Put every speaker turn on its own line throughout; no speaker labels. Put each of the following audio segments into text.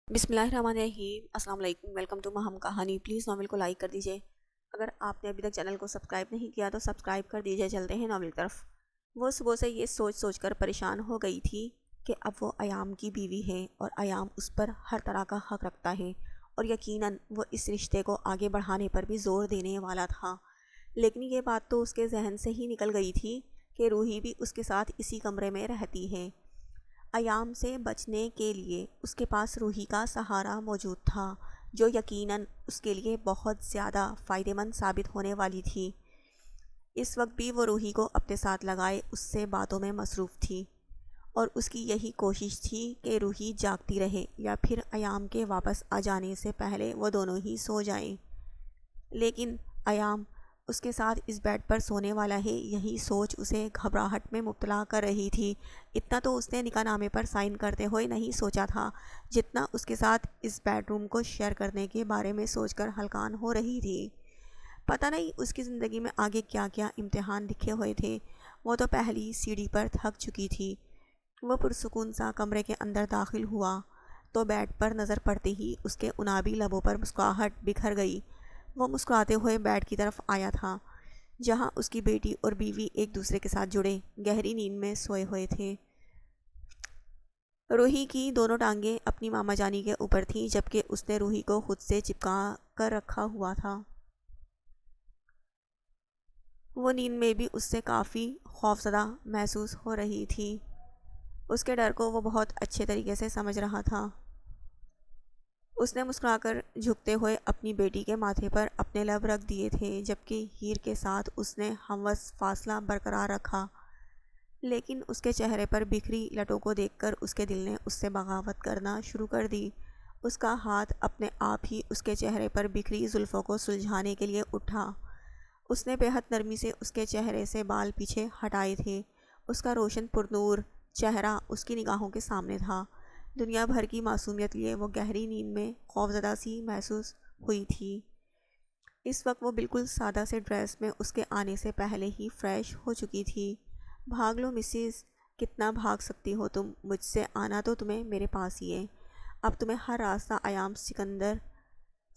بسم اللہ الرحمن الرحیم۔ السلام علیکم، ویلکم ٹو مہم کہانی۔ پلیز ناول کو لائک کر دیجئے۔ اگر آپ نے ابھی تک چینل کو سبسکرائب نہیں کیا تو سبسکرائب کر دیجئے۔ چلتے ہیں ناول کی طرف۔ وہ صبح سے یہ سوچ سوچ کر پریشان ہو گئی تھی کہ اب وہ ایام کی بیوی ہے اور ایام اس پر ہر طرح کا حق رکھتا ہے اور یقیناً وہ اس رشتے کو آگے بڑھانے پر بھی زور دینے والا تھا، لیکن یہ بات تو اس کے ذہن سے ہی نکل گئی تھی کہ روحی بھی اس کے ساتھ اسی کمرے میں رہتی ہے۔ ایام سے بچنے کے لیے اس کے پاس روحی کا سہارا موجود تھا، جو یقیناً اس کے لیے بہت زیادہ فائدہ مند ثابت ہونے والی تھی۔ اس وقت بھی وہ روحی کو اپنے ساتھ لگائے اس سے باتوں میں مصروف تھی، اور اس کی یہی کوشش تھی کہ روحی جاگتی رہے یا پھر ایام کے واپس آ جانے سے پہلے وہ دونوں ہی سو جائیں۔ لیکن ایام اس کے ساتھ اس بیڈ پر سونے والا ہے، یہی سوچ اسے گھبراہٹ میں مبتلا کر رہی تھی۔ اتنا تو اس نے نکاح نامے پر سائن کرتے ہوئے نہیں سوچا تھا، جتنا اس کے ساتھ اس بیڈ روم کو شیئر کرنے کے بارے میں سوچ کر ہلکان ہو رہی تھی۔ پتہ نہیں اس کی زندگی میں آگے کیا کیا امتحان لکھے ہوئے تھے۔ وہ تو پہلی سیڑھی پر تھک چکی تھی۔ وہ پرسکون سا کمرے کے اندر داخل ہوا تو بیڈ پر نظر پڑتے ہی اس کے انابی لبوں پر مسکراہٹ بکھر گئی۔ وہ مسکراتے ہوئے بیڈ کی طرف آیا تھا، جہاں اس کی بیٹی اور بیوی ایک دوسرے کے ساتھ جڑے گہری نیند میں سوئے ہوئے تھے۔ روحی کی دونوں ٹانگیں اپنی ماما جانی کے اوپر تھیں، جبکہ اس نے روحی کو خود سے چپکا کر رکھا ہوا تھا۔ وہ نیند میں بھی اس سے کافی خوفزدہ محسوس ہو رہی تھی۔ اس کے ڈر کو وہ بہت اچھے طریقے سے سمجھ رہا تھا۔ اس نے مسکرا کر جھکتے ہوئے اپنی بیٹی کے ماتھے پر اپنے لب رکھ دیے تھے، جبکہ ہیر کے ساتھ اس نے ہموز فاصلہ برقرار رکھا، لیکن اس کے چہرے پر بکھری لٹوں کو دیکھ کر اس کے دل نے اس سے بغاوت کرنا شروع کر دی۔ اس کا ہاتھ اپنے آپ ہی اس کے چہرے پر بکھری زلفوں کو سلجھانے کے لیے اٹھا۔ اس نے بے حد نرمی سے اس کے چہرے سے بال پیچھے ہٹائے تھے۔ اس کا روشن پرنور چہرہ اس کی نگاہوں کے سامنے تھا۔ دنیا بھر کی معصومیت لیے وہ گہری نیند میں خوفزدہ سی محسوس ہوئی تھی۔ اس وقت وہ بالکل سادہ سے ڈریس میں اس کے آنے سے پہلے ہی فریش ہو چکی تھی۔ بھاگ لو مسز، کتنا بھاگ سکتی ہو تم مجھ سے؟ آنا تو تمہیں میرے پاس ہی ہے۔ اب تمہیں ہر راستہ ایام سکندر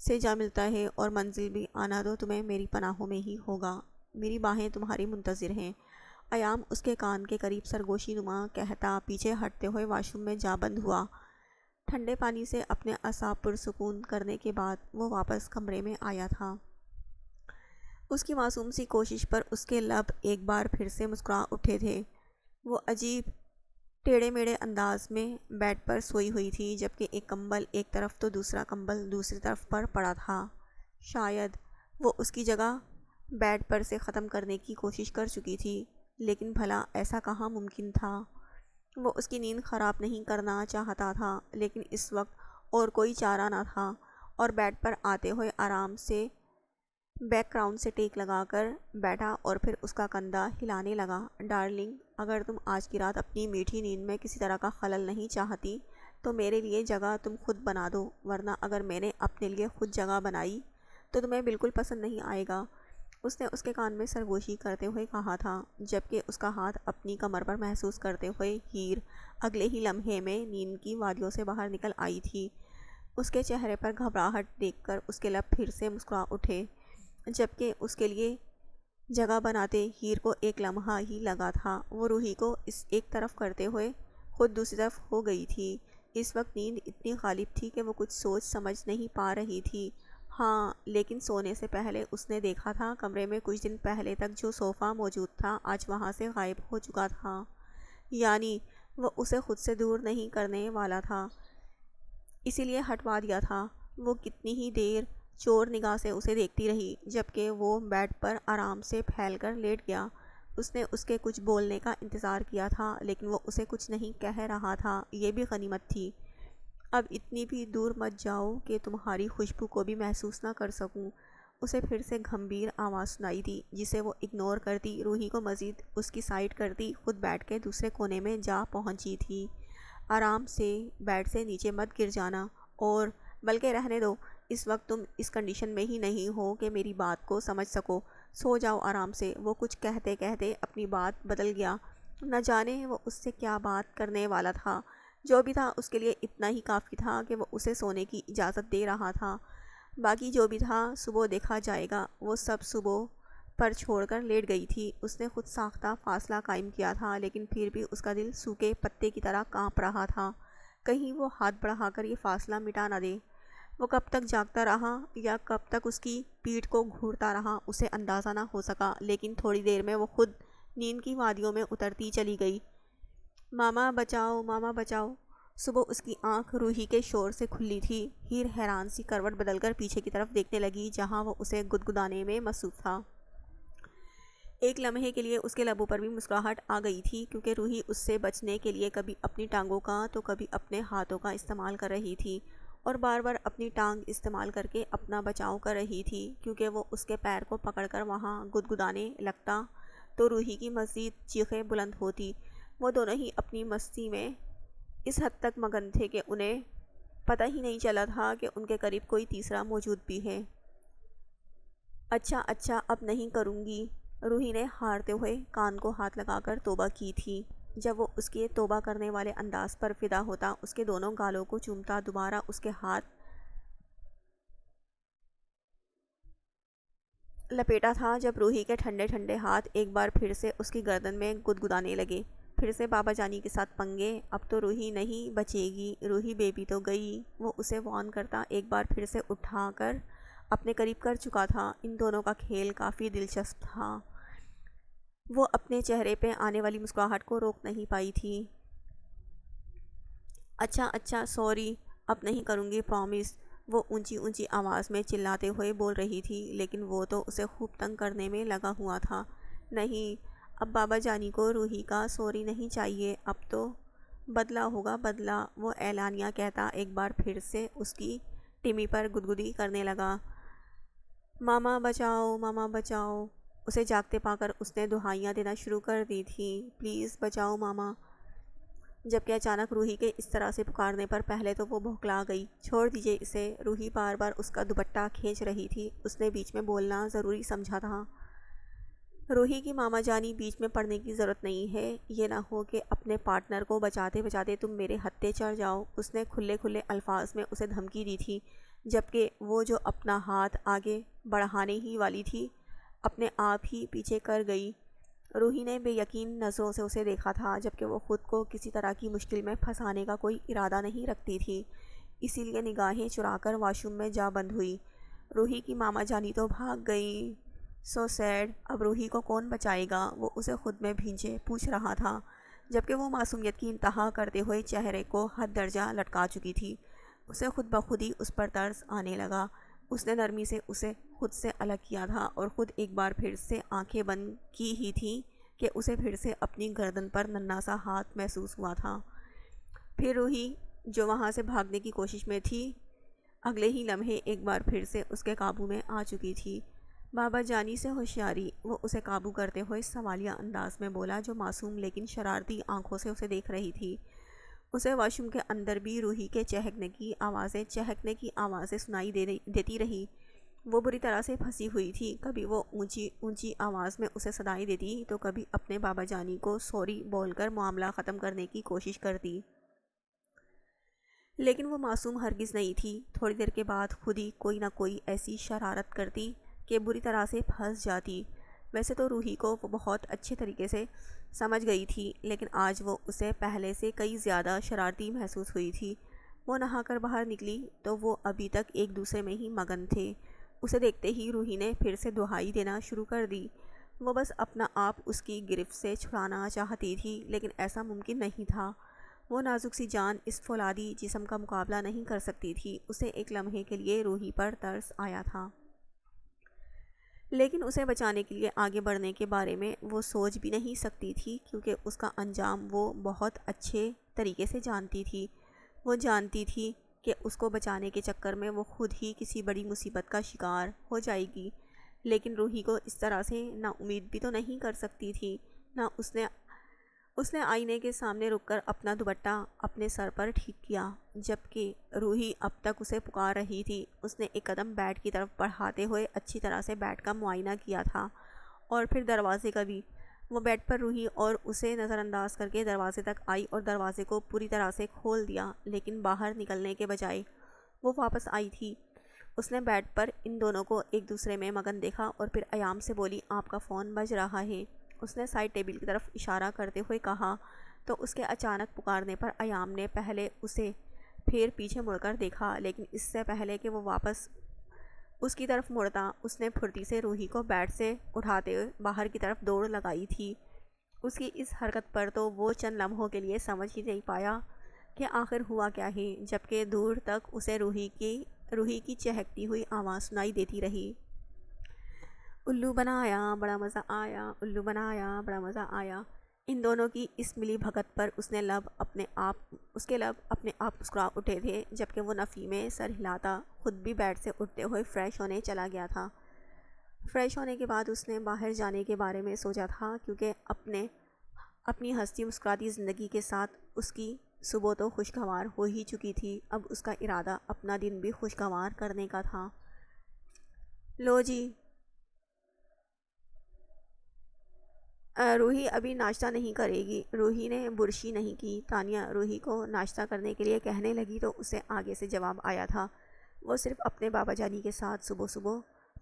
سے جا ملتا ہے، اور منزل بھی آنا تو تمہیں میری پناہوں میں ہی ہوگا۔ میری باہیں تمہاری منتظر ہیں۔ ایام اس کے کان کے قریب سرگوشی نما کہتا پیچھے ہٹتے ہوئے واش روم میں جا بند ہوا۔ ٹھنڈے پانی سے اپنے اعصاب پرسکون کرنے کے بعد وہ واپس کمرے میں آیا تھا۔ اس کی معصوم سی کوشش پر اس کے لب ایک بار پھر سے مسکرا اٹھے تھے۔ وہ عجیب ٹیڑھے میڑھے انداز میں بیڈ پر سوئی ہوئی تھی، جبکہ ایک کمبل ایک طرف تو دوسرا کمبل دوسری طرف پر پڑا تھا۔ شاید وہ اس کی جگہ بیڈ پر سے ختم کرنے کی کوشش کر چکی تھی، لیکن بھلا ایسا کہاں ممکن تھا؟ وہ اس کی نیند خراب نہیں کرنا چاہتا تھا، لیکن اس وقت اور کوئی چارہ نہ تھا، اور بیڈ پر آتے ہوئے آرام سے بیک گراؤنڈ سے ٹیک لگا کر بیٹھا اور پھر اس کا کندھا ہلانے لگا۔ ڈارلنگ، اگر تم آج کی رات اپنی میٹھی نیند میں کسی طرح کا خلل نہیں چاہتی تو میرے لیے جگہ تم خود بنا دو، ورنہ اگر میں نے اپنے لیے خود جگہ بنائی تو تمہیں بالکل پسند نہیں آئے گا۔ اس نے اس کے کان میں سرگوشی کرتے ہوئے کہا تھا، جبکہ اس کا ہاتھ اپنی کمر پر محسوس کرتے ہوئے ہیر اگلے ہی لمحے میں نیند کی وادیوں سے باہر نکل آئی تھی۔ اس کے چہرے پر گھبراہٹ دیکھ کر اس کے لب پھر سے مسکرا اٹھے، جبکہ اس کے لیے جگہ بناتے ہیر کو ایک لمحہ ہی لگا تھا۔ وہ روحی کو اس ایک طرف کرتے ہوئے خود دوسری طرف ہو گئی تھی۔ اس وقت نیند اتنی غالب تھی کہ وہ کچھ سوچ سمجھ نہیں پا رہی تھی۔ ہاں، لیکن سونے سے پہلے اس نے دیکھا تھا کمرے میں کچھ دن پہلے تک جو صوفہ موجود تھا آج وہاں سے غائب ہو چکا تھا، یعنی وہ اسے خود سے دور نہیں کرنے والا تھا، اسی لیے ہٹوا دیا تھا۔ وہ کتنی ہی دیر چور نگاہ سے اسے دیکھتی رہی، جبکہ وہ بیڈ پر آرام سے پھیل کر لیٹ گیا۔ اس نے اس کے کچھ بولنے کا انتظار کیا تھا، لیکن وہ اسے کچھ نہیں کہہ رہا تھا، یہ بھی غنیمت تھی۔ اب اتنی بھی دور مت جاؤ کہ تمہاری خوشبو کو بھی محسوس نہ کر سکوں۔ اسے پھر سے گھمبیر آواز سنائی دی، جسے وہ اگنور کرتی روحی کو مزید اس کی سائڈ کرتی خود بیڈ کے دوسرے کونے میں جا پہنچی تھی۔ آرام سے بیڈ سے نیچے مت گر جانا، اور بلکہ رہنے دو، اس وقت تم اس کنڈیشن میں ہی نہیں ہو کہ میری بات کو سمجھ سکو۔ سو جاؤ آرام سے۔ وہ کچھ کہتے کہتے اپنی بات بدل گیا۔ نہ جانے وہ اس سے کیا بات کرنے والا تھا، جو بھی تھا اس کے لیے اتنا ہی کافی تھا کہ وہ اسے سونے کی اجازت دے رہا تھا۔ باقی جو بھی تھا صبح دیکھا جائے گا، وہ سب صبح پر چھوڑ کر لیٹ گئی تھی۔ اس نے خود ساختہ فاصلہ قائم کیا تھا، لیکن پھر بھی اس کا دل سوکھے پتے کی طرح کانپ رہا تھا، کہیں وہ ہاتھ بڑھا کر یہ فاصلہ مٹا نہ دے۔ وہ کب تک جاگتا رہا یا کب تک اس کی پیٹھ کو گھورتا رہا اسے اندازہ نہ ہو سکا، لیکن تھوڑی دیر میں وہ خود نیند کی وادیوں میں اترتی چلی گئی۔ ماما بچاؤ، ماما بچاؤ۔ صبح اس کی آنکھ روحی کے شور سے کھلی تھی۔ ہیر حیران سی کروٹ بدل کر پیچھے کی طرف دیکھنے لگی جہاں وہ اسے گدگدانے میں مصروف تھا۔ ایک لمحے کے لیے اس کے لبوں پر بھی مسکراہٹ آ گئی تھی، کیونکہ روحی اس سے بچنے کے لیے کبھی اپنی ٹانگوں کا تو کبھی اپنے ہاتھوں کا استعمال کر رہی تھی، اور بار بار اپنی ٹانگ استعمال کر کے اپنا بچاؤ کر رہی تھی، کیونکہ وہ اس کے پیر کو پکڑ کر وہاں گدگدانے لگتا تو روحی کی مزید چیخیں بلند ہوتی۔ وہ دونوں ہی اپنی مستی میں اس حد تک مگن تھے کہ انہیں پتہ ہی نہیں چلا تھا کہ ان کے قریب کوئی تیسرا موجود بھی ہے۔ اچھا اچھا، اب نہیں کروں گی، روحی نے ہارتے ہوئے کان کو ہاتھ لگا کر توبہ کی تھی۔ جب وہ اس کے توبہ کرنے والے انداز پر فدا ہوتا، اس کے دونوں گالوں کو چومتا، دوبارہ اس کے ہاتھ لپیٹا تھا، جب روحی کے ٹھنڈے ٹھنڈے ہاتھ ایک بار پھر سے اس کی گردن میں گدگدانے لگے۔ پھر سے بابا جانی کے ساتھ پنگے، اب تو روحی نہیں بچے گی، روحی بیبی تو گئی۔ وہ اسے وارن کرتا ایک بار پھر سے اٹھا کر اپنے قریب کر چکا تھا۔ ان دونوں کا کھیل کافی دلچسپ تھا۔ وہ اپنے چہرے پہ آنے والی مسکراہٹ کو روک نہیں پائی تھی۔ اچھا اچھا، سوری، اب نہیں کروں گی، پرامس، وہ اونچی اونچی آواز میں چلاتے ہوئے بول رہی تھی، لیکن وہ تو اسے خوب تنگ کرنے میں لگا ہوا تھا۔ نہیں، اب بابا جانی کو روحی کا سوری نہیں چاہیے، اب تو بدلہ ہوگا بدلہ، وہ اعلانیہ کہتا ایک بار پھر سے اس کی ٹمی پر گدگدی کرنے لگا۔ ماما بچاؤ، ماما بچاؤ۔ اسے جاگتے پا کر اس نے دہائیاں دینا شروع کر دی تھیں، پلیز بچاؤ ماما۔ جبکہ اچانک روحی کے اس طرح سے پکارنے پر پہلے تو وہ بھوکلا گئی۔ چھوڑ دیجیے اسے، روحی بار بار اس کا دوپٹہ کھینچ رہی تھی۔ اس نے بیچ میں بولنا ضروری سمجھا تھا۔ روحی کی ماما جانی، بیچ میں پڑنے کی ضرورت نہیں ہے، یہ نہ ہو کہ اپنے پارٹنر کو بچاتے بچاتے تم میرے ہتھے چڑھ جاؤ۔ اس نے کھلے کھلے الفاظ میں اسے دھمکی دی تھی، جبکہ وہ جو اپنا ہاتھ آگے بڑھانے ہی والی تھی، اپنے آپ ہی پیچھے کر گئی۔ روحی نے بے یقین نظروں سے اسے دیکھا تھا، جبکہ وہ خود کو کسی طرح کی مشکل میں پھنسانے کا کوئی ارادہ نہیں رکھتی تھی، اسی لیے نگاہیں چرا کر واش روم میں جا بند ہوئی۔ روحی کی ماما جانی تو بھاگ گئی، سو سیڈ، اب روحی کو کون بچائے گا، وہ اسے خود میں بھینچے پوچھ رہا تھا، جبکہ وہ معصومیت کی انتہا کرتے ہوئے چہرے کو حد درجہ لٹکا چکی تھی۔ اسے خود بخود ہی اس پر ترس آنے لگا۔ اس نے نرمی سے اسے خود سے الگ کیا تھا اور خود ایک بار پھر سے آنکھیں بند کی ہی تھیں کہ اسے پھر سے اپنی گردن پر ننھا سا ہاتھ محسوس ہوا تھا۔ پھر روحی جو وہاں سے بھاگنے کی کوشش میں تھی، اگلے ہی لمحے ایک بار پھر سے اس کے قابو میں آ چکی تھی۔ بابا جانی سے ہوشیاری، وہ اسے قابو کرتے ہوئے سوالیہ انداز میں بولا، جو معصوم لیکن شرارتی آنکھوں سے اسے دیکھ رہی تھی۔ اسے واش روم کے اندر بھی روحی کے چہکنے کی آوازیں سنائی دیتی رہی۔ وہ بری طرح سے پھنسی ہوئی تھی، کبھی وہ اونچی اونچی آواز میں اسے صدائی دیتی تو کبھی اپنے بابا جانی کو سوری بول کر معاملہ ختم کرنے کی کوشش کرتی، لیکن وہ معصوم ہرگز نہیں تھی۔ تھوڑی دیر کے بعد خود ہی کوئی نہ کوئی ایسی شرارت کرتی کہ بری طرح سے پھنس جاتی۔ ویسے تو روحی کو وہ بہت اچھے طریقے سے سمجھ گئی تھی، لیکن آج وہ اسے پہلے سے کئی زیادہ شرارتی محسوس ہوئی تھی۔ وہ نہا کر باہر نکلی تو وہ ابھی تک ایک دوسرے میں ہی مگن تھے۔ اسے دیکھتے ہی روحی نے پھر سے دہائی دینا شروع کر دی۔ وہ بس اپنا آپ اس کی گرفت سے چھڑانا چاہتی تھی، لیکن ایسا ممکن نہیں تھا۔ وہ نازک سی جان اس فولادی جسم کا مقابلہ نہیں کر سکتی تھی۔ اسے ایک لمحے کے لیے روحی پر ترس آیا تھا، لیکن اسے بچانے کے لیے آگے بڑھنے کے بارے میں وہ سوچ بھی نہیں سکتی تھی، کیونکہ اس کا انجام وہ بہت اچھے طریقے سے جانتی تھی۔ وہ جانتی تھی کہ اس کو بچانے کے چکر میں وہ خود ہی کسی بڑی مصیبت کا شکار ہو جائے گی، لیکن روحی کو اس طرح سے نا امید بھی تو نہیں کر سکتی تھی۔ نہ اس نے آئینے کے سامنے رک کر اپنا دوپٹہ اپنے سر پر ٹھیک کیا، جبکہ روحی اب تک اسے پکار رہی تھی۔ اس نے ایک قدم بیڈ کی طرف بڑھاتے ہوئے اچھی طرح سے بیڈ کا معائنہ کیا تھا، اور پھر دروازے کا بھی۔ وہ بیڈ پر روحی اور اسے نظر انداز کر کے دروازے تک آئی اور دروازے کو پوری طرح سے کھول دیا، لیکن باہر نکلنے کے بجائے وہ واپس آئی تھی۔ اس نے بیڈ پر ان دونوں کو ایک دوسرے میں مگن دیکھا اور پھر ایام سے بولی، آپ کا فون بج رہا ہے۔ اس نے سائڈ ٹیبل کی طرف اشارہ کرتے ہوئے کہا تو اس کے اچانک پکارنے پر ایام نے پہلے اسے پھر پیچھے مڑ کر دیکھا، لیکن اس سے پہلے کہ وہ واپس اس کی طرف مڑتا، اس نے پھرتی سے روحی کو بیڈ سے اٹھاتے ہوئے باہر کی طرف دوڑ لگائی تھی۔ اس کی اس حرکت پر تو وہ چند لمحوں کے لیے سمجھ ہی نہیں پایا کہ آخر ہوا کیا ہے، جبکہ دور تک اسے روحی کی چہکتی ہوئی آواز سنائی دیتی رہی، الو بنایا بڑا مزہ آیا، الو بنایا بڑا مزہ آیا۔ ان دونوں کی اس ملی بھگت پر اس کے لب اپنے آپ مسکرا اٹھے تھے، جبکہ وہ نفی میں سر ہلاتا خود بھی بیڈ سے اٹھتے ہوئے فریش ہونے چلا گیا تھا۔ فریش ہونے کے بعد اس نے باہر جانے کے بارے میں سوچا تھا، کیونکہ اپنی ہستی مسکراتی زندگی کے ساتھ اس کی صبح تو خوشگوار ہو ہی چکی تھی، اب اس کا ارادہ اپنا دن بھی خوشگوار کرنے کا تھا۔ لو جی، روحی ابھی ناشتہ نہیں کرے گی۔ روحی نے برشی نہیں کی۔ تانیہ روحی کو ناشتہ کرنے کے لیے کہنے لگی تو اسے آگے سے جواب آیا تھا، وہ صرف اپنے بابا جانی کے ساتھ صبح صبح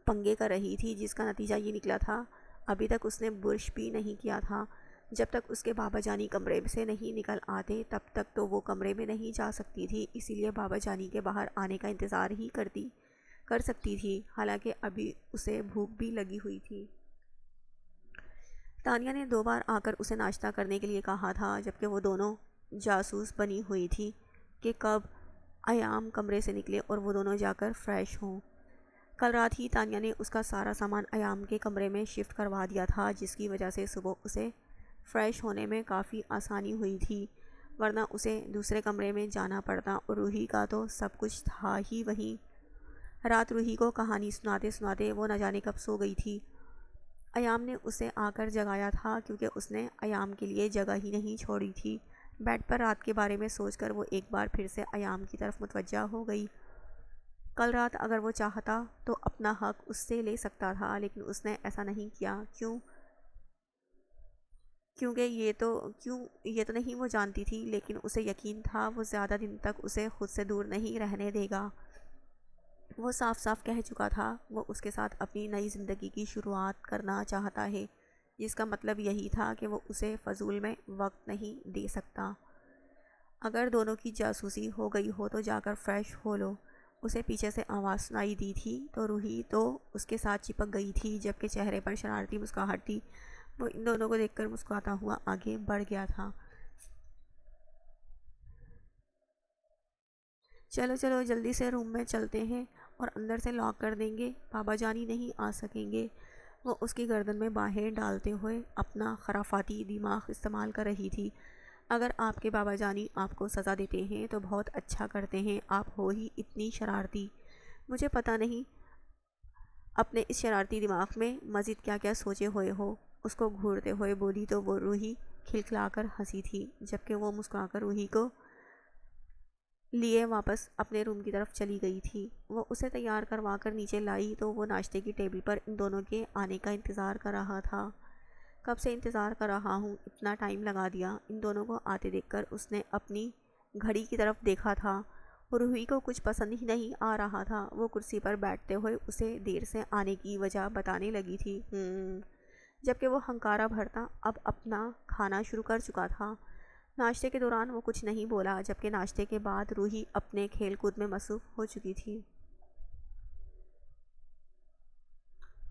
پنگے کر رہی تھی، جس کا نتیجہ یہ نکلا تھا ابھی تک اس نے برش بھی نہیں کیا تھا۔ جب تک اس کے بابا جانی کمرے سے نہیں نکل آتے تب تک تو وہ کمرے میں نہیں جا سکتی تھی، اسی لیے بابا جانی کے باہر آنے کا انتظار ہی کر سکتی تھی، حالانکہ ابھی اسے بھوک بھی لگی ہوئی تھی۔ تانیہ نے 2 بار آ کر اسے ناشتہ کرنے کے لیے کہا تھا، جبکہ وہ دونوں جاسوس بنی ہوئی تھی کہ کب ایام کمرے سے نکلے اور وہ دونوں جا کر فریش ہوں۔ کل رات ہی تانیہ نے اس کا سارا سامان ایام کے کمرے میں شفٹ کروا دیا تھا، جس کی وجہ سے صبح اسے فریش ہونے میں کافی آسانی ہوئی تھی، ورنہ اسے دوسرے کمرے میں جانا پڑتا اور روحی کا تو سب کچھ تھا ہی وہیں۔ رات روحی کو کہانی سناتے سناتے وہ نہ جانے کب سو گئی تھی۔ ایام نے اسے آ کر جگایا تھا، کیونکہ اس نے ایام کے لیے جگہ ہی نہیں چھوڑی تھی۔ بیڈ پر رات کے بارے میں سوچ کر وہ ایک بار پھر سے ایام کی طرف متوجہ ہو گئی۔ کل رات اگر وہ چاہتا تو اپنا حق اس سے لے سکتا تھا، لیکن اس نے ایسا نہیں کیا۔ کیونکہ یہ تو نہیں وہ جانتی تھی، لیکن اسے یقین تھا وہ زیادہ دن تک اسے خود سے دور نہیں رہنے دے گا۔ وہ صاف صاف کہہ چکا تھا وہ اس کے ساتھ اپنی نئی زندگی کی شروعات کرنا چاہتا ہے، جس کا مطلب یہی تھا کہ وہ اسے فضول میں وقت نہیں دے سکتا۔ اگر دونوں کی جاسوسی ہو گئی ہو تو جا کر فریش ہو لو، اسے پیچھے سے آواز سنائی دی تھی تو روحی تو اس کے ساتھ چپک گئی تھی، جبکہ چہرے پر شرارتی مسکراہٹ تھی۔ وہ ان دونوں کو دیکھ کر مسکراتا ہوا آگے بڑھ گیا تھا۔ چلو چلو جلدی سے روم میں چلتے ہیں اور اندر سے لاک کر دیں گے، بابا جانی نہیں آ سکیں گے۔ وہ اس کی گردن میں باہیں ڈالتے ہوئے اپنا خرافاتی دماغ استعمال کر رہی تھی۔ اگر آپ کے بابا جانی آپ کو سزا دیتے ہیں تو بہت اچھا کرتے ہیں، آپ ہو ہی اتنی شرارتی۔ مجھے پتہ نہیں اپنے اس شرارتی دماغ میں مزید کیا کیا سوچے ہوئے ہو، اس کو گھورتے ہوئے بولی تو وہ روحی کھلکھلا کر ہنسی تھی، جبکہ وہ مسکرا کر روحی کو لیے واپس اپنے روم کی طرف چلی گئی تھی۔ وہ اسے تیار کروا کر نیچے لائی تو وہ ناشتے کی ٹیبل پر ان دونوں کے آنے کا انتظار کر رہا تھا۔ کب سے انتظار کر رہا ہوں، اتنا ٹائم لگا دیا۔ ان دونوں کو آتے دیکھ کر اس نے اپنی گھڑی کی طرف دیکھا تھا، روحی کو کچھ پسند ہی نہیں آ رہا تھا۔ وہ کرسی پر بیٹھتے ہوئے اسے دیر سے آنے کی وجہ بتانے لگی تھی، جبکہ وہ ہنکارا بھرتا اب اپنا کھانا شروع کر چکا تھا۔ ناشتے کے دوران وہ کچھ نہیں بولا، جبکہ ناشتے کے بعد روحی اپنے کھیل کود میں مصروف ہو چکی تھی۔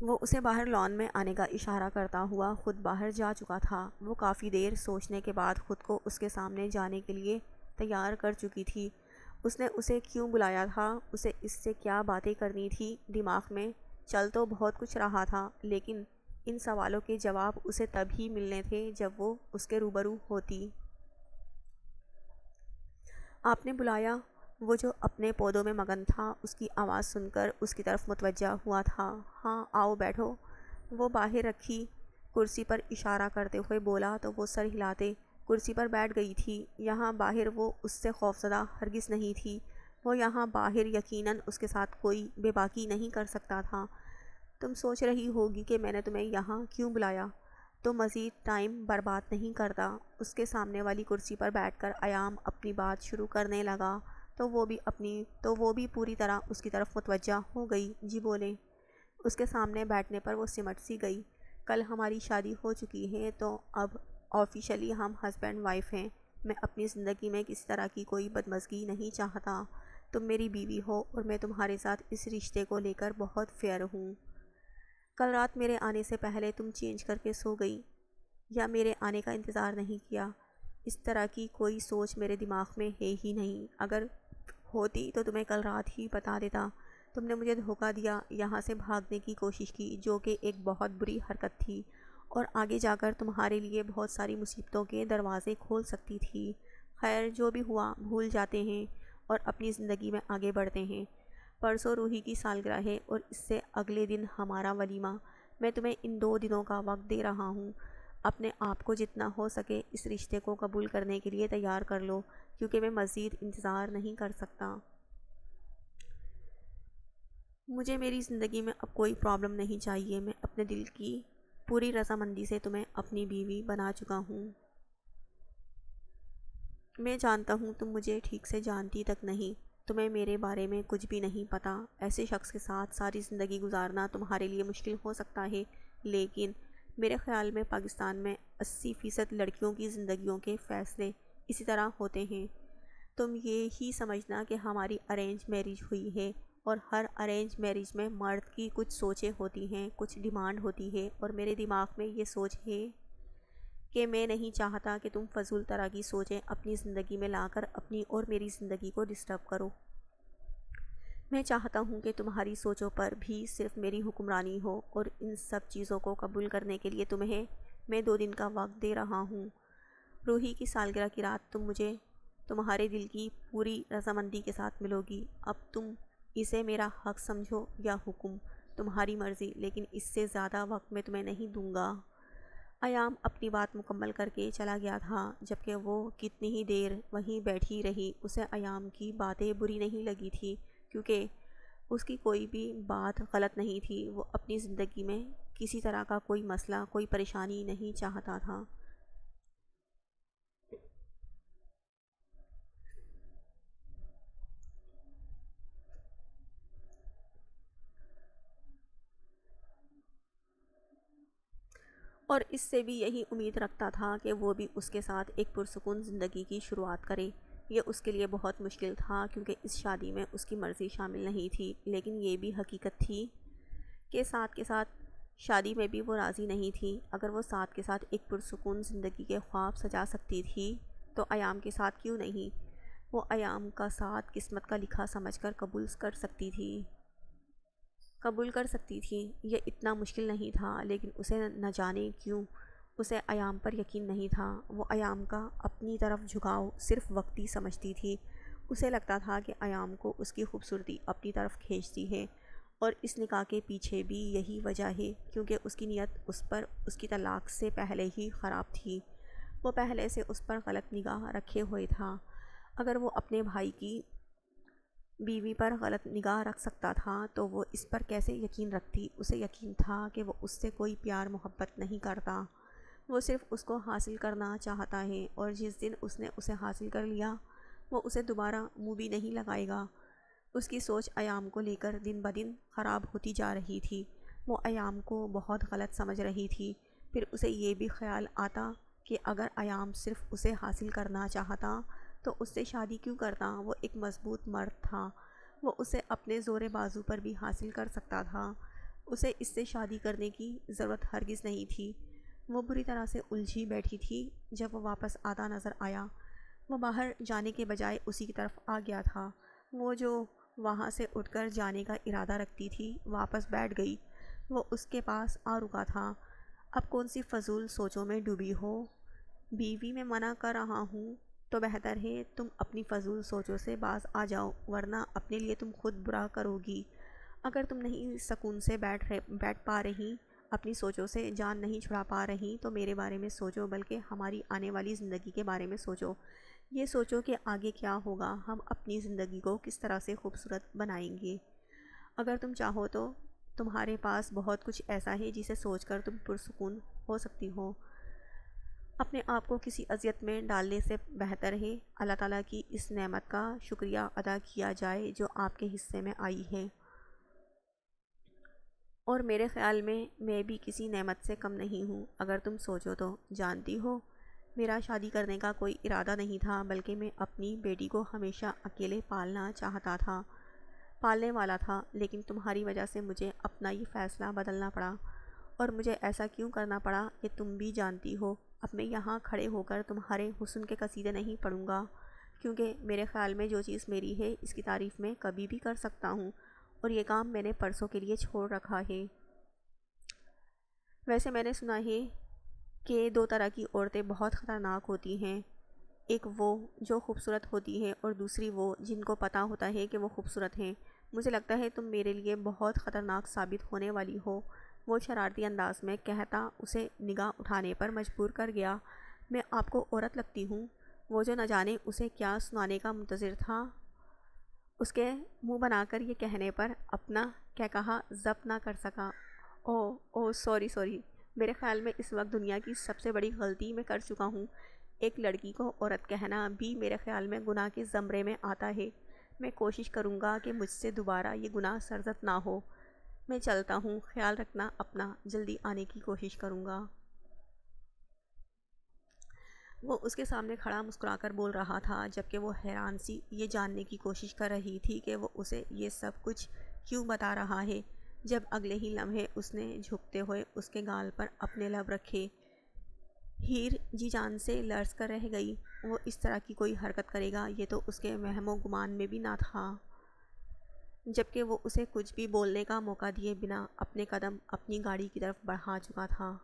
وہ اسے باہر لان میں آنے کا اشارہ کرتا ہوا خود باہر جا چکا تھا۔ وہ کافی دیر سوچنے کے بعد خود کو اس کے سامنے جانے کے لیے تیار کر چکی تھی۔ اس نے اسے کیوں بلایا تھا، اسے اس سے کیا باتیں کرنی تھی، دماغ میں چل تو بہت کچھ رہا تھا، لیکن ان سوالوں کے جواب اسے تب ہی ملنے تھے جب وہ اس کے روبرو ہوتی۔ آپ نے بلایا؟ وہ جو اپنے پودوں میں مگن تھا اس کی آواز سن کر اس کی طرف متوجہ ہوا تھا۔ ہاں آؤ بیٹھو۔ وہ باہر رکھی کرسی پر اشارہ کرتے ہوئے بولا تو وہ سر ہلاتے کرسی پر بیٹھ گئی تھی۔ یہاں باہر وہ اس سے خوفزدہ ہرگز نہیں تھی، وہ یہاں باہر یقیناً اس کے ساتھ کوئی بے باکی نہیں کر سکتا تھا۔ تم سوچ رہی ہوگی کہ میں نے تمہیں یہاں کیوں بلایا؟ تو مزید ٹائم برباد نہیں کرتا۔ اس کے سامنے والی کرسی پر بیٹھ کر ایام اپنی بات شروع کرنے لگا تو وہ بھی پوری طرح اس کی طرف متوجہ ہو گئی۔ جی بولے۔ اس کے سامنے بیٹھنے پر وہ سمٹ سی گئی۔ کل ہماری شادی ہو چکی ہے تو اب آفیشلی ہم ہسبینڈ وائف ہیں۔ میں اپنی زندگی میں کسی طرح کی کوئی بدمزگی نہیں چاہتا۔ تم میری بیوی ہو اور میں تمہارے ساتھ اس رشتے کو لے کر بہت فیئر ہوں۔ کل رات میرے آنے سے پہلے تم چینج کر کے سو گئی یا میرے آنے کا انتظار نہیں کیا۔ اس طرح کی کوئی سوچ میرے دماغ میں ہے ہی نہیں۔ اگر ہوتی تو تمہیں کل رات ہی بتا دیتا۔ تم نے مجھے دھوکہ دیا، یہاں سے بھاگنے کی کوشش کی، جو کہ ایک بہت بری حرکت تھی اور آگے جا کر تمہارے لیے بہت ساری مصیبتوں کے دروازے کھول سکتی تھی۔ خیر جو بھی ہوا بھول جاتے ہیں اور اپنی زندگی میں آگے بڑھتے ہیں۔ پرسوں روحی کی سالگرہ ہے اور اس سے اگلے دن ہمارا ولیمہ۔ میں تمہیں ان 2 دنوں کا وقت دے رہا ہوں۔ اپنے آپ کو جتنا ہو سکے اس رشتے کو قبول کرنے کے لیے تیار کر لو، کیونکہ میں مزید انتظار نہیں کر سکتا۔ مجھے میری زندگی میں اب کوئی پرابلم نہیں چاہیے۔ میں اپنے دل کی پوری رضامندی سے تمہیں اپنی بیوی بنا چکا ہوں۔ میں جانتا ہوں تم مجھے ٹھیک سے جانتی تک نہیں، تمہیں میرے بارے میں کچھ بھی نہیں پتہ۔ ایسے شخص کے ساتھ ساری زندگی گزارنا تمہارے لیے مشکل ہو سکتا ہے، لیکن میرے خیال میں پاکستان میں 80% لڑکیوں کی زندگیوں کے فیصلے اسی طرح ہوتے ہیں۔ تم یہ ہی سمجھنا کہ ہماری ارینج میرج ہوئی ہے اور ہر ارینج میرج میں مرد کی کچھ سوچیں ہوتی ہیں، کچھ ڈیمانڈ ہوتی ہے، اور میرے دماغ میں یہ سوچ ہے کہ میں نہیں چاہتا کہ تم فضول طرح کی سوچیں اپنی زندگی میں لا کر اپنی اور میری زندگی کو ڈسٹرب کرو۔ میں چاہتا ہوں کہ تمہاری سوچوں پر بھی صرف میری حکمرانی ہو، اور ان سب چیزوں کو قبول کرنے کے لیے تمہیں میں 2 دن کا وقت دے رہا ہوں۔ روحی کی سالگرہ کی رات تم مجھے تمہارے دل کی پوری رضامندی کے ساتھ ملو گی۔ اب تم اسے میرا حق سمجھو یا حکم، تمہاری مرضی، لیکن اس سے زیادہ وقت میں تمہیں نہیں دوں گا۔ ایام اپنی بات مکمل کر کے چلا گیا تھا، جبکہ وہ کتنی ہی دیر وہیں بیٹھی رہی۔ اسے ایام کی باتیں بری نہیں لگی تھی، کیونکہ اس کی کوئی بھی بات غلط نہیں تھی۔ وہ اپنی زندگی میں کسی طرح کا کوئی مسئلہ، کوئی پریشانی نہیں چاہتا تھا۔ اور اس سے بھی یہی امید رکھتا تھا کہ وہ بھی اس کے ساتھ ایک پرسکون زندگی کی شروعات کرے۔ یہ اس کے لیے بہت مشکل تھا، کیونکہ اس شادی میں اس کی مرضی شامل نہیں تھی، لیکن یہ بھی حقیقت تھی کہ ساتھ کے ساتھ شادی میں بھی وہ راضی نہیں تھی۔ اگر وہ ساتھ کے ساتھ ایک پرسکون زندگی کے خواب سجا سکتی تھی تو ایام کے ساتھ کیوں نہیں؟ وہ ایام کا ساتھ قسمت کا لکھا سمجھ کر قبول کر سکتی تھی۔ یہ اتنا مشکل نہیں تھا، لیکن اسے نہ جانے کیوں اسے ایام پر یقین نہیں تھا۔ وہ ایام کا اپنی طرف جھکاؤ صرف وقتی سمجھتی تھی۔ اسے لگتا تھا کہ ایام کو اس کی خوبصورتی اپنی طرف کھینچتی ہے، اور اس نکاح کے پیچھے بھی یہی وجہ ہے، کیونکہ اس کی نیت اس پر اس کی طلاق سے پہلے ہی خراب تھی۔ وہ پہلے سے اس پر غلط نگاہ رکھے ہوئے تھا۔ اگر وہ اپنے بھائی کی بیوی پر غلط نگاہ رکھ سکتا تھا تو وہ اس پر کیسے یقین رکھتی؟ اسے یقین تھا کہ وہ اس سے کوئی پیار محبت نہیں کرتا، وہ صرف اس کو حاصل کرنا چاہتا ہے، اور جس دن اس نے اسے حاصل کر لیا وہ اسے دوبارہ منہ بھی نہیں لگائے گا۔ اس کی سوچ ایام کو لے کر دن بدن خراب ہوتی جا رہی تھی۔ وہ ایام کو بہت غلط سمجھ رہی تھی۔ پھر اسے یہ بھی خیال آتا کہ اگر ایام صرف اسے حاصل کرنا چاہتا تو اس سے شادی کیوں کرتا؟ وہ ایک مضبوط مرد تھا، وہ اسے اپنے زور بازو پر بھی حاصل کر سکتا تھا۔ اسے اس سے شادی کرنے کی ضرورت ہرگز نہیں تھی۔ وہ بری طرح سے الجھی بیٹھی تھی۔ جب وہ واپس آتا نظر آیا، وہ باہر جانے کے بجائے اسی کی طرف آ گیا تھا۔ وہ جو وہاں سے اٹھ کر جانے کا ارادہ رکھتی تھی واپس بیٹھ گئی۔ وہ اس کے پاس آ رکا تھا۔ اب کون سی فضول سوچوں میں ڈوبی ہو؟ بیوی میں منع کر رہا ہوں تو بہتر ہے تم اپنی فضول سوچوں سے باز آ جاؤ، ورنہ اپنے لیے تم خود برا کرو گی۔ اگر تم نہیں سکون سے بیٹھ پا رہی، اپنی سوچوں سے جان نہیں چھڑا پا رہی تو میرے بارے میں سوچو، بلکہ ہماری آنے والی زندگی کے بارے میں سوچو۔ یہ سوچو کہ آگے کیا ہوگا، ہم اپنی زندگی کو کس طرح سے خوبصورت بنائیں گے۔ اگر تم چاہو تو تمہارے پاس بہت کچھ ایسا ہے جسے سوچ کر تم پرسکون ہو سکتی ہو۔ اپنے آپ کو کسی اذیت میں ڈالنے سے بہتر ہے اللہ تعالیٰ کی اس نعمت کا شکریہ ادا کیا جائے جو آپ کے حصے میں آئی ہے۔ اور میرے خیال میں بھی کسی نعمت سے کم نہیں ہوں اگر تم سوچو تو۔ جانتی ہو، میرا شادی کرنے کا کوئی ارادہ نہیں تھا، بلکہ میں اپنی بیٹی کو ہمیشہ اکیلے پالنا چاہتا تھا، پالنے والا تھا، لیکن تمہاری وجہ سے مجھے اپنا یہ فیصلہ بدلنا پڑا۔ اور مجھے ایسا کیوں کرنا پڑا یہ تم بھی جانتی ہو۔ اب میں یہاں کھڑے ہو کر تمہارے حسن کے قصیدے نہیں پڑھوں گا، کیونکہ میرے خیال میں جو چیز میری ہے اس کی تعریف میں کبھی بھی کر سکتا ہوں، اور یہ کام میں نے پرسوں کے لیے چھوڑ رکھا ہے۔ ویسے میں نے سنا ہے کہ دو طرح کی عورتیں بہت خطرناک ہوتی ہیں، ایک وہ جو خوبصورت ہوتی ہیں اور دوسری وہ جن کو پتہ ہوتا ہے کہ وہ خوبصورت ہیں۔ مجھے لگتا ہے تم میرے لیے بہت خطرناک ثابت ہونے والی ہو، وہ شرارتی انداز میں کہتا اسے نگاہ اٹھانے پر مجبور کر گیا۔ میں آپ کو عورت لگتی ہوں؟ وہ جو نہ جانے اسے کیا سنانے کا منتظر تھا، اس کے منہ بنا کر یہ کہنے پر اپنا کیا کہا ضبط نہ کر سکا۔ سوری، میرے خیال میں اس وقت دنیا کی سب سے بڑی غلطی میں کر چکا ہوں۔ ایک لڑکی کو عورت کہنا بھی میرے خیال میں گناہ کے زمرے میں آتا ہے۔ میں کوشش کروں گا کہ مجھ سے دوبارہ یہ گناہ سرزد نہ ہو۔ میں چلتا ہوں، خیال رکھنا اپنا، جلدی آنے کی کوشش کروں گا۔ وہ اس کے سامنے کھڑا مسکرا کر بول رہا تھا، جبکہ وہ حیران سی یہ جاننے کی کوشش کر رہی تھی کہ وہ اسے یہ سب کچھ کیوں بتا رہا ہے۔ جب اگلے ہی لمحے اس نے جھکتے ہوئے اس کے گال پر اپنے لب رکھے، ہیر جی جان سے لرز کر رہ گئی۔ وہ اس طرح کی کوئی حرکت کرے گا یہ تو اس کے وہم و گمان میں بھی نہ تھا، جبکہ وہ اسے کچھ بھی بولنے کا موقع دیے بنا اپنے قدم اپنی گاڑی کی طرف بڑھا چکا تھا۔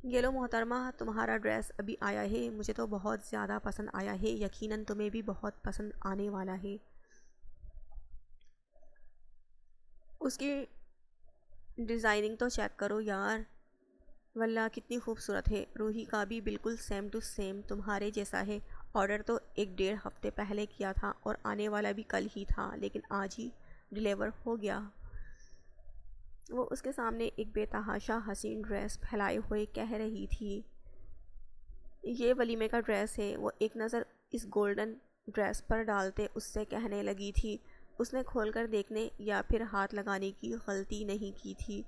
یہ لو محترمہ، تمہارا ڈریس ابھی آیا ہے، مجھے تو بہت زیادہ پسند آیا ہے، یقیناً تمہیں بھی بہت پسند آنے والا ہے۔ اس کی ڈیزائننگ تو چیک کرو یار، واللہ کتنی خوبصورت ہے۔ روحی کا بھی بالکل سیم ٹو سیم تمہارے جیسا ہے۔ آرڈر تو 1.5 ہفتے پہلے کیا تھا اور آنے والا بھی کل ہی تھا، لیکن آج ہی ڈیلیور ہو گیا۔ وہ اس کے سامنے ایک بے تحاشا حسین ڈریس پھیلائے ہوئے کہہ رہی تھی، یہ ولیمے کا ڈریس ہے۔ وہ ایک نظر اس گولڈن ڈریس پر ڈالتے اس سے کہنے لگی تھی، اس نے کھول کر دیکھنے یا پھر ہاتھ لگانے کی غلطی نہیں کی تھی۔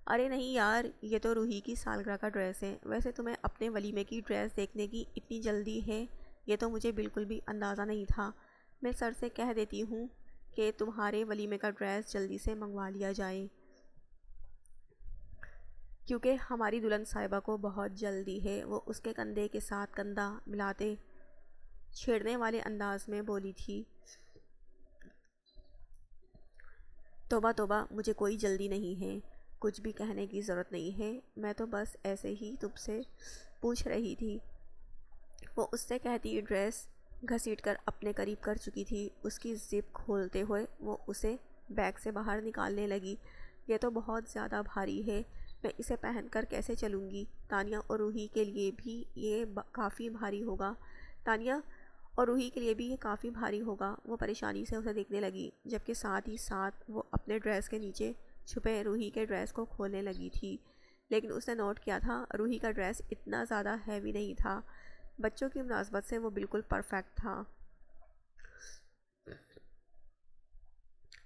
ارے نہیں یار، یہ تو روحی کی سالگرہ کا ڈریس ہے۔ ویسے تمہیں اپنے ولیمے کی ڈریس دیکھنے کی اتنی جلدی ہے، یہ تو مجھے بالکل بھی اندازہ نہیں تھا۔ میں سر سے کہہ دیتی ہوں کہ تمہارے ولیمے کا ڈریس جلدی سے منگوا لیا جائے، کیونکہ ہماری دلہن صاحبہ کو بہت جلدی ہے۔ وہ اس کے کندھے کے ساتھ کندھا ملاتے چھیڑنے والے انداز میں بولی تھی۔ توبہ توبہ، مجھے کوئی جلدی نہیں ہے، کچھ بھی کہنے کی ضرورت نہیں ہے، میں تو بس ایسے ہی تم سے پوچھ رہی تھی۔ وہ اس سے کہتی ڈریس گھسیٹ کر اپنے قریب کر چکی تھی۔ اس کی زپ کھولتے ہوئے وہ اسے بیگ سے باہر نکالنے لگی۔ یہ تو بہت زیادہ بھاری ہے، میں اسے پہن کر کیسے چلوں گی؟ تانیہ اور روحی کے لیے بھی یہ کافی بھاری ہوگا۔ تانیہ اور روحی کے لیے بھی یہ کافی بھاری ہوگا۔ وہ پریشانی سے اسے دیکھنے لگی، جبکہ ساتھ ہی ساتھ وہ اپنے ڈریس کے نیچے چھپے روحی کے ڈریس کو کھولنے لگی تھی، لیکن اس نے نوٹ کیا تھا روحی کا ڈریس اتنا زیادہ ہیوی نہیں تھا، بچوں کی مناسبت سے وہ بالکل پرفیکٹ تھا۔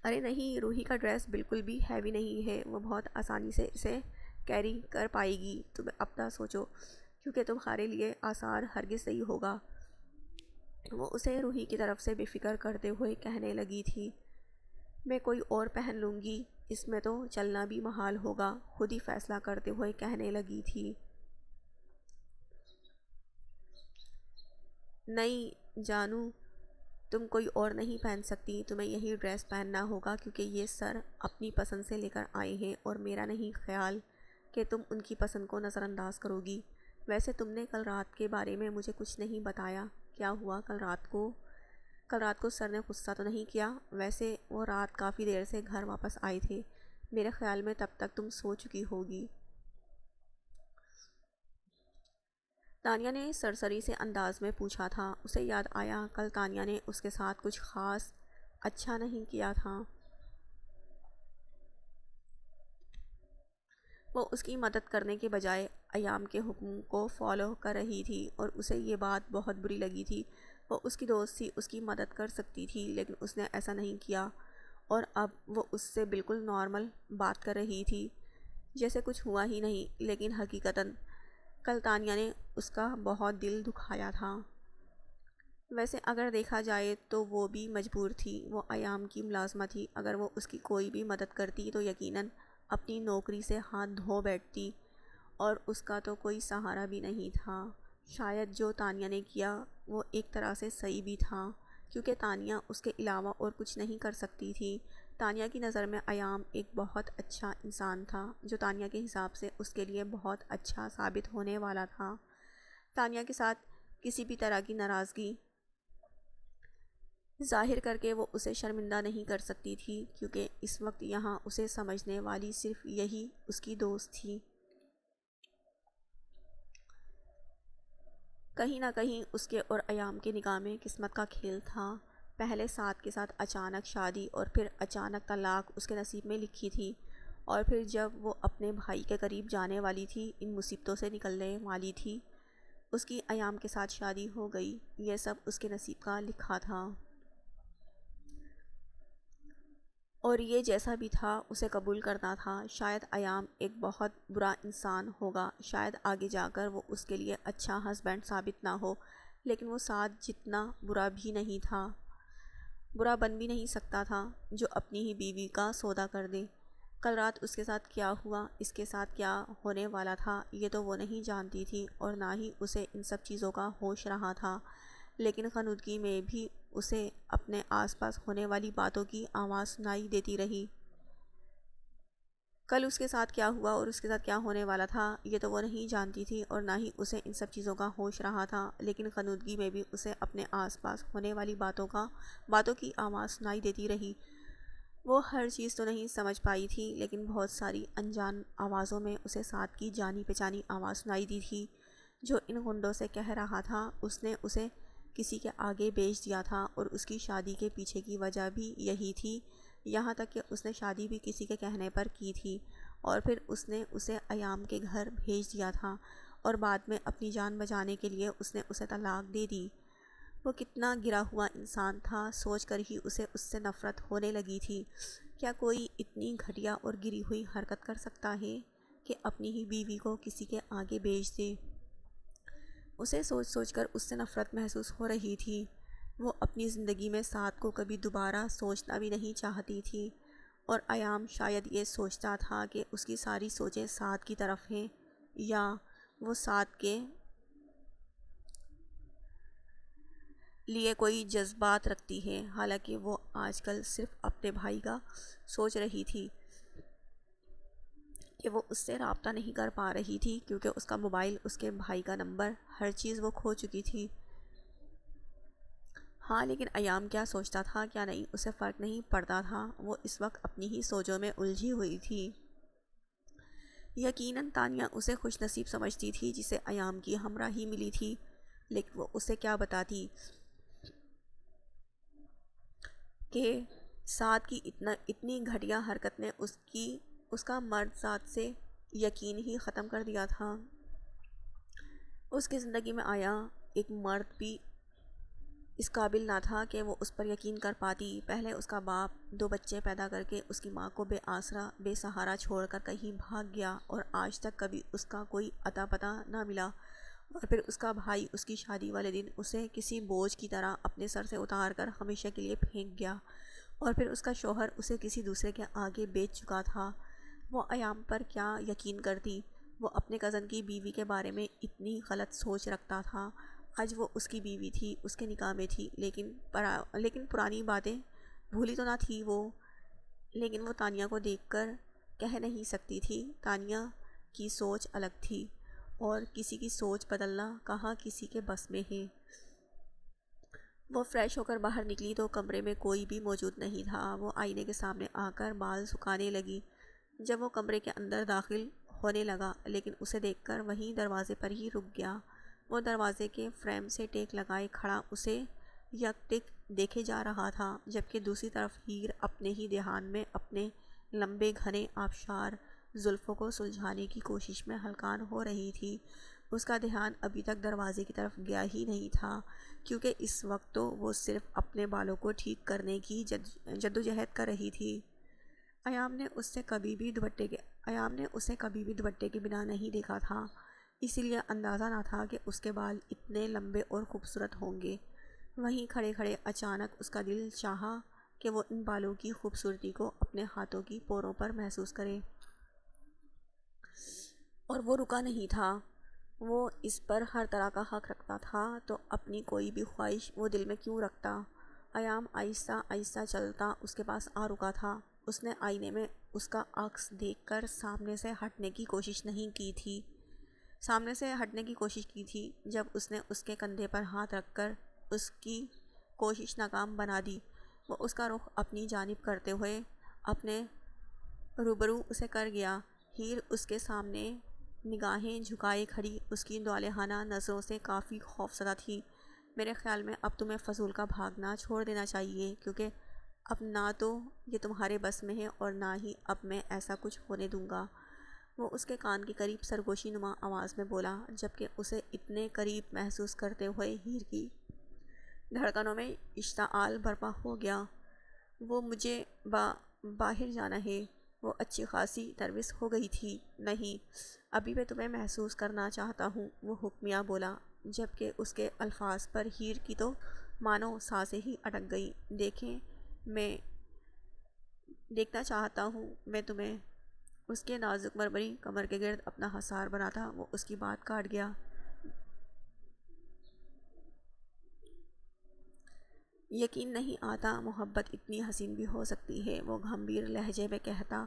ارے نہیں، روحی کا ڈریس بالکل بھی ہیوی نہیں ہے، وہ بہت آسانی سے اسے کیری کر پائے گی۔ تم اپنا سوچو، کیونکہ تمہارے لیے آسان ہرگز نہیں ہوگا۔ وہ اسے روحی کی طرف سے بے فکر کرتے ہوئے کہنے لگی تھی، میں کوئی اور پہن لوں گی، اس میں تو چلنا بھی محال ہوگا، خود ہی فیصلہ کرتے ہوئے کہنے لگی تھی۔ نہیں جانو، تم کوئی اور نہیں پہن سکتی، تمہیں یہی ڈریس پہننا ہوگا، کیونکہ یہ سر اپنی پسند سے لے کر آئے ہیں اور میرا نہیں خیال کہ تم ان کی پسند کو نظر انداز کرو گی۔ ویسے تم نے کل رات کے بارے میں مجھے کچھ نہیں بتایا، کیا ہوا کل رات کو؟ کل رات کو سر نے غصہ تو نہیں کیا؟ ویسے وہ رات کافی دیر سے گھر واپس آئے تھے، میرے خیال میں تب تک تم سو چکی ہوگی۔ تانیہ نے سرسری سے انداز میں پوچھا تھا۔ اسے یاد آیا کل تانیہ نے اس کے ساتھ کچھ خاص اچھا نہیں کیا تھا۔ وہ اس کی مدد کرنے کے بجائے ایام کے حکم کو فالو کر رہی تھی اور اسے یہ بات بہت بری لگی تھی۔ وہ اس کی دوست تھی، اس کی مدد کر سکتی تھی، لیکن اس نے ایسا نہیں کیا اور اب وہ اس سے بالکل نارمل بات کر رہی تھی جیسے کچھ ہوا ہی نہیں، لیکن حقیقتاً کل تانیہ نے اس کا بہت دل دکھایا تھا۔ ویسے اگر دیکھا جائے تو وہ بھی مجبور تھی، وہ ایام کی ملازمہ تھی، اگر وہ اس کی کوئی بھی مدد کرتی تو یقیناً اپنی نوکری سے ہاتھ دھو بیٹھتی، اور اس کا تو کوئی سہارا بھی نہیں تھا۔ شاید جو تانیہ نے کیا وہ ایک طرح سے صحیح بھی تھا، کیونکہ تانیہ اس کے علاوہ اور کچھ نہیں کر سکتی تھی۔ تانیہ کی نظر میں ایام ایک بہت اچھا انسان تھا، جو تانیہ کے حساب سے اس کے لیے بہت اچھا ثابت ہونے والا تھا۔ تانیہ کے ساتھ کسی بھی طرح کی ناراضگی ظاہر کر کے وہ اسے شرمندہ نہیں کر سکتی تھی، کیونکہ اس وقت یہاں اسے سمجھنے والی صرف یہی اس کی دوست تھی۔ کہیں نہ کہیں اس کے اور ایام کے نکاح میں قسمت کا کھیل تھا۔ پہلے سعد کے ساتھ اچانک شادی اور پھر اچانک طلاق اس کے نصیب میں لکھی تھی، اور پھر جب وہ اپنے بھائی کے قریب جانے والی تھی، ان مصیبتوں سے نکلنے والی تھی، اس کی ایام کے ساتھ شادی ہو گئی۔ یہ سب اس کے نصیب کا لکھا تھا، اور یہ جیسا بھی تھا اسے قبول کرنا تھا۔ شاید ایام ایک بہت برا انسان ہوگا، شاید آگے جا کر وہ اس کے لیے اچھا ہسبینڈ ثابت نہ ہو، لیکن وہ سعد جتنا برا بھی نہیں تھا، برا بن بھی نہیں سکتا تھا، جو اپنی ہی بیوی کا سودا کر دے۔ کل رات اس کے ساتھ کیا ہوا، اس کے ساتھ کیا ہونے والا تھا، یہ تو وہ نہیں جانتی تھی، اور نہ ہی اسے ان سب چیزوں کا ہوش رہا تھا، لیکن غنودگی میں بھی اسے اپنے آس پاس ہونے والی باتوں کی آواز سنائی دیتی رہی۔ کل اس کے ساتھ کیا ہوا اور اس کے ساتھ کیا ہونے والا تھا، یہ تو وہ نہیں جانتی تھی، اور نہ ہی اسے ان سب چیزوں کا ہوش رہا تھا، لیکن غنودگی میں بھی اسے اپنے آس پاس ہونے والی باتوں کی آواز سنائی دیتی رہی۔ وہ ہر چیز تو نہیں سمجھ پائی تھی، لیکن بہت ساری انجان آوازوں میں اسے سعد کی جانی پہچانی آواز سنائی دی تھی، جو ان غنڈوں سے کہہ رہا تھا اس نے اسے کسی کے آگے بیچ دیا تھا، اور اس کی شادی کے پیچھے کی وجہ بھی یہی تھی، یہاں تک کہ اس نے شادی بھی کسی کے کہنے پر کی تھی، اور پھر اس نے اسے ایام کے گھر بھیج دیا تھا، اور بعد میں اپنی جان بچانے کے لیے اس نے اسے طلاق دے دی۔ وہ کتنا گرا ہوا انسان تھا، سوچ کر ہی اسے اس سے نفرت ہونے لگی تھی۔ کیا کوئی اتنی گھٹیا اور گری ہوئی حرکت کر سکتا ہے کہ اپنی ہی بیوی کو کسی کے آگے بیچ دے؟ اسے سوچ سوچ کر اس سے نفرت محسوس ہو رہی تھی۔ وہ اپنی زندگی میں سعد کو کبھی دوبارہ سوچنا بھی نہیں چاہتی تھی، اور ایام شاید یہ سوچتا تھا کہ اس کی ساری سوچیں سعد کی طرف ہیں، یا وہ سعد کے لیے کوئی جذبات رکھتی ہے، حالانکہ وہ آج کل صرف اپنے بھائی کا سوچ رہی تھی کہ وہ اس سے رابطہ نہیں کر پا رہی تھی، کیونکہ اس کا موبائل، اس کے بھائی کا نمبر، ہر چیز وہ کھو چکی تھی۔ ہاں، لیکن ایام کیا سوچتا تھا کیا نہیں، اسے فرق نہیں پڑتا تھا، وہ اس وقت اپنی ہی سوچوں میں الجھی ہوئی تھی۔ یقیناً تانیہ اسے خوش نصیب سمجھتی تھی جسے ایام کی ہمراہی ملی تھی، لیکن وہ اسے کیا بتاتی کہ سعد کی اتنی گھٹیا حرکت نے اس کا مرد ذات سے یقین ہی ختم کر دیا تھا۔ اس کی زندگی میں آیا ایک مرد بھی اس قابل نہ تھا کہ وہ اس پر یقین کر پاتی۔ پہلے اس کا باپ 2 بچے پیدا کر کے اس کی ماں کو بے آسرا، بے سہارا چھوڑ کر کہیں بھاگ گیا، اور آج تک کبھی اس کا کوئی اتا پتہ نہ ملا، اور پھر اس کا بھائی اس کی شادی والے دن اسے کسی بوجھ کی طرح اپنے سر سے اتار کر ہمیشہ کے لیے پھینک گیا، اور پھر اس کا شوہر اسے کسی دوسرے کے آگے بیچ چکا تھا۔ وہ ایام پر کیا یقین کرتی؟ وہ اپنے کزن کی بیوی کے بارے میں اتنی غلط سوچ رکھتا تھا۔ آج وہ اس کی بیوی تھی، اس کے نکاح میں تھی، لیکن پرانی باتیں بھولی تو نہ تھی وہ، لیکن وہ تانیہ کو دیکھ کر کہہ نہیں سکتی تھی۔ تانیہ کی سوچ الگ تھی، اور کسی کی سوچ بدلنا کہاں کسی کے بس میں ہے۔ وہ فریش ہو کر باہر نکلی تو کمرے میں کوئی بھی موجود نہیں تھا۔ وہ آئینے کے سامنے آ کر بال سکھانے لگی۔ جب وہ کمرے کے اندر داخل ہونے لگا، لیکن اسے دیکھ کر وہیں دروازے پر ہی رک گیا۔ وہ دروازے کے فریم سے ٹیک لگائے کھڑا اسے یک ٹک دیکھے جا رہا تھا، جبکہ دوسری طرف ہیر اپنے ہی دھیان میں اپنے لمبے گھنے آبشار زلفوں کو سلجھانے کی کوشش میں ہلکان ہو رہی تھی۔ اس کا دھیان ابھی تک دروازے کی طرف گیا ہی نہیں تھا، کیونکہ اس وقت تو وہ صرف اپنے بالوں کو ٹھیک کرنے کی جدوجہد کر رہی تھی۔ ایام نے اسے کبھی بھی دوپٹے کے بنا نہیں دیکھا تھا، اسی لیے اندازہ نہ تھا کہ اس کے بال اتنے لمبے اور خوبصورت ہوں گے۔ وہیں کھڑے کھڑے اچانک اس کا دل چاہا کہ وہ ان بالوں کی خوبصورتی کو اپنے ہاتھوں کی پوروں پر محسوس کرے، اور وہ رکا نہیں تھا۔ وہ اس پر ہر طرح کا حق رکھتا تھا، تو اپنی کوئی بھی خواہش وہ دل میں کیوں رکھتا؟ ایام آہستہ آہستہ چلتا اس کے پاس آ رکا تھا۔ اس نے آئینے میں اس کا عکس دیکھ کر سامنے سے ہٹنے کی کوشش کی تھی، جب اس نے اس کے کندھے پر ہاتھ رکھ کر اس کی کوشش ناکام بنا دی۔ وہ اس کا رخ اپنی جانب کرتے ہوئے اپنے روبرو اسے کر گیا۔ ہیر اس کے سامنے نگاہیں جھکائے کھڑی اس کی دولہانہ نظروں سے کافی خوفزدہ تھی۔ میرے خیال میں اب تمہیں فضول کا بھاگنا چھوڑ دینا چاہیے، کیونکہ اب نہ تو یہ تمہارے بس میں ہے اور نہ ہی اب میں ایسا کچھ ہونے دوں گا۔ وہ اس کے کان کے قریب سرگوشی نما آواز میں بولا، جبکہ اسے اتنے قریب محسوس کرتے ہوئے ہیر کی دھڑکنوں میں اشتعال برپا ہو گیا۔ وہ مجھے باہر جانا ہے۔ وہ اچھی خاصی نروس ہو گئی تھی۔ نہیں، ابھی میں تمہیں محسوس کرنا چاہتا ہوں، وہ حکمیہ بولا، جبکہ اس کے الفاظ پر ہیر کی تو مانو سانسیں ہی اٹک گئیں۔ دیکھنا چاہتا ہوں میں تمہیں۔ اس کے نازک مرمری کمر کے گرد اپنا حصار بناتا وہ اس کی بات کاٹ گیا۔ یقین نہیں آتا محبت اتنی حسین بھی ہو سکتی ہے، وہ گھمبیر لہجے میں کہتا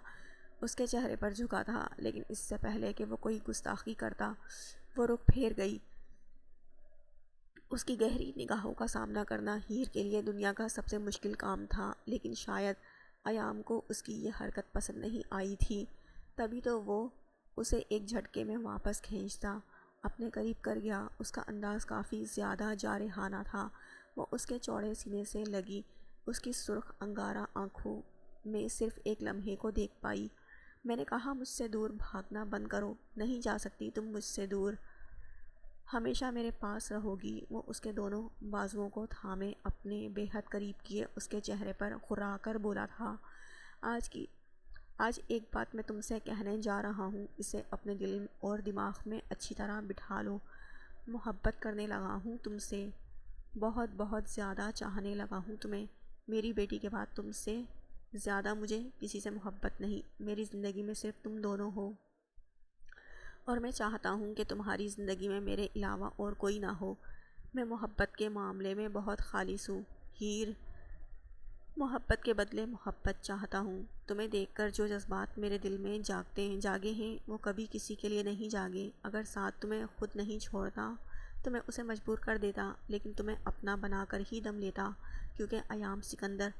اس کے چہرے پر جھکا تھا، لیکن اس سے پہلے کہ وہ کوئی گستاخی کرتا وہ رخ پھیر گئی۔ اس کی گہری نگاہوں کا سامنا کرنا ہیر کے لیے دنیا کا سب سے مشکل کام تھا، لیکن شاید ایام کو اس کی یہ حرکت پسند نہیں آئی تھی، تبھی تو وہ اسے ایک جھٹکے میں واپس کھینچتا اپنے قریب کر گیا۔ اس کا انداز کافی زیادہ جارحانہ تھا۔ وہ اس کے چوڑے سینے سے لگی اس کی سرخ انگارہ آنکھوں میں صرف ایک لمحے کو دیکھ پائی۔ میں نے کہا مجھ سے دور بھاگنا بند کرو، نہیں جا سکتی تم مجھ سے دور، ہمیشہ میرے پاس رہو گی۔ وہ اس کے دونوں بازوؤں کو تھامے اپنے بے حد قریب کیے اس کے چہرے پر خرا کر بولا تھا، آج ایک بات میں تم سے کہنے جا رہا ہوں، اسے اپنے دل اور دماغ میں اچھی طرح بٹھا لو۔ محبت کرنے لگا ہوں تم سے، بہت بہت زیادہ چاہنے لگا ہوں تمہیں۔ میری بیٹی کے بعد تم سے زیادہ مجھے کسی سے محبت نہیں۔ میری زندگی میں صرف تم دونوں ہو، اور میں چاہتا ہوں کہ تمہاری زندگی میں میرے علاوہ اور کوئی نہ ہو۔ میں محبت کے معاملے میں بہت خالص ہوں ہیر، محبت کے بدلے محبت چاہتا ہوں۔ تمہیں دیکھ کر جو جذبات میرے دل میں جاگے ہیں وہ کبھی کسی کے لیے نہیں جاگے۔ اگر ساتھ تمہیں خود نہیں چھوڑتا تو میں اسے مجبور کر دیتا، لیکن تمہیں اپنا بنا کر ہی دم لیتا، کیونکہ ایام سکندر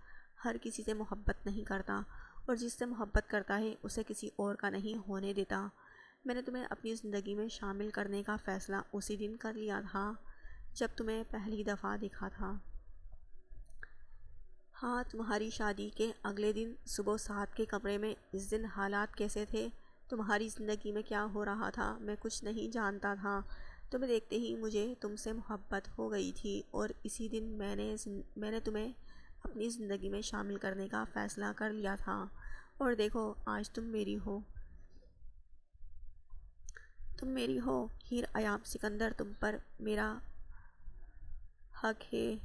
ہر کسی سے محبت نہیں کرتا، اور جس سے محبت کرتا ہے اسے کسی اور کا نہیں ہونے دیتا۔ میں نے تمہیں اپنی زندگی میں شامل کرنے کا فیصلہ اسی دن کر لیا تھا جب تمہیں پہلی دفعہ دیکھا تھا۔ ہاں، تمہاری شادی کے اگلے دن صبح 7 کے کمرے میں۔ اس دن حالات کیسے تھے؟ تمہاری زندگی میں کیا ہو رہا تھا؟ میں کچھ نہیں جانتا تھا۔ تمہیں دیکھتے ہی مجھے تم سے محبت ہو گئی تھی، اور اسی دن میں نے تمہیں اپنی زندگی میں شامل کرنے کا فیصلہ کر لیا تھا، اور دیکھو آج تم میری ہو۔ ہیر ایام سکندر، تم پر میرا حق ہے،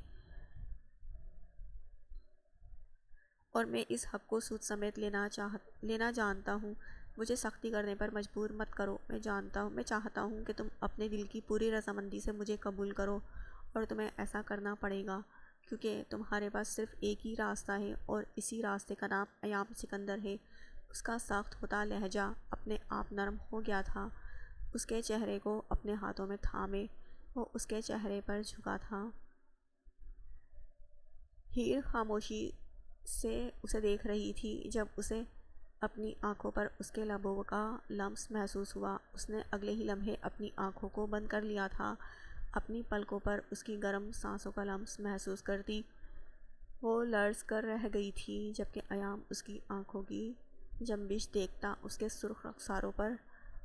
اور میں اس حق کو سود سمیت لینا جانتا ہوں۔ مجھے سختی کرنے پر مجبور مت کرو۔ میں چاہتا ہوں کہ تم اپنے دل کی پوری رضامندی سے مجھے قبول کرو، اور تمہیں ایسا کرنا پڑے گا، کیونکہ تمہارے پاس صرف ایک ہی راستہ ہے، اور اسی راستے کا نام ایام سکندر ہے۔ اس کا سخت ہوتا لہجہ اپنے آپ نرم ہو گیا تھا۔ اس کے چہرے کو اپنے ہاتھوں میں تھامے وہ اس کے چہرے پر جھکا تھا۔ ہیر خاموشی سے اسے دیکھ رہی تھی۔ جب اسے اپنی آنکھوں پر اس کے لبوں کا لمس محسوس ہوا، اس نے اگلے ہی لمحے اپنی آنکھوں کو بند کر لیا تھا۔ اپنی پلکوں پر اس کی گرم سانسوں کا لمس محسوس کرتی وہ لرز کر رہ گئی تھی، جبکہ ایام اس کی آنکھوں کی جنبش دیکھتا، اس کے سرخ رخساروں پر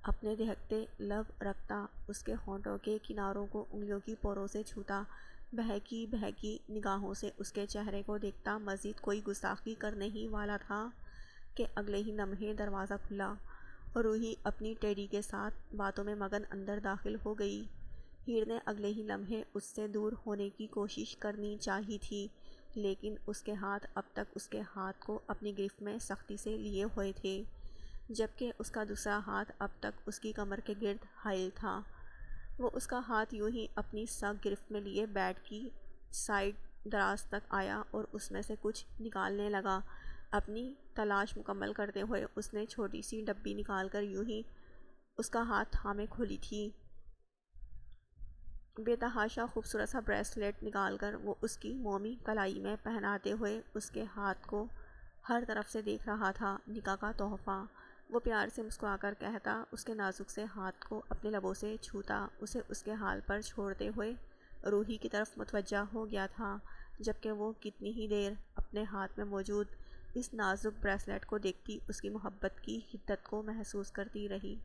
اپنے دہکتے لب رکھتا، اس کے ہونٹوں کے کناروں کو انگلیوں کی پوروں سے چھوتا، بہکی بہکی نگاہوں سے اس کے چہرے کو دیکھتا۔ مزید کوئی گستاخی کرنے ہی والا تھا کہ اگلے ہی لمحے دروازہ کھلا اور روحی اپنی ٹیڈی کے ساتھ باتوں میں مگن اندر داخل ہو گئی۔ ہیر نے اگلے ہی لمحے اس سے دور ہونے کی کوشش کرنی چاہی تھی، لیکن اس کے ہاتھ اب تک اس کے ہاتھ کو اپنی گرفت میں سختی سے لیے ہوئے تھے، جبکہ اس کا دوسرا ہاتھ اب تک اس کی کمر کے گرد حائل تھا۔ وہ اس کا ہاتھ یوں ہی اپنی سخت گرفت میں لیے بیڈ کی سائیڈ دراز تک آیا اور اس میں سے کچھ نکالنے لگا۔ اپنی تلاش مکمل کرتے ہوئے اس نے چھوٹی سی ڈبی نکال کر یوں ہی اس کا ہاتھ تھامے کھولی تھی۔ بے تحاشا خوبصورت سا بریسلیٹ نکال کر وہ اس کی مومی کلائی میں پہناتے ہوئے اس کے ہاتھ کو ہر طرف سے دیکھ رہا تھا۔ نکاح کا تحفہ، وہ پیار سے مسکرا کر کہتا، اس کے نازک سے ہاتھ کو اپنے لبوں سے چھوتا، اسے اس کے حال پر چھوڑتے ہوئے روحی کی طرف متوجہ ہو گیا تھا، جبکہ وہ کتنی ہی دیر اپنے ہاتھ میں موجود اس نازک بریسلیٹ کو دیکھتی، اس کی محبت کی حدت کو محسوس کرتی رہی۔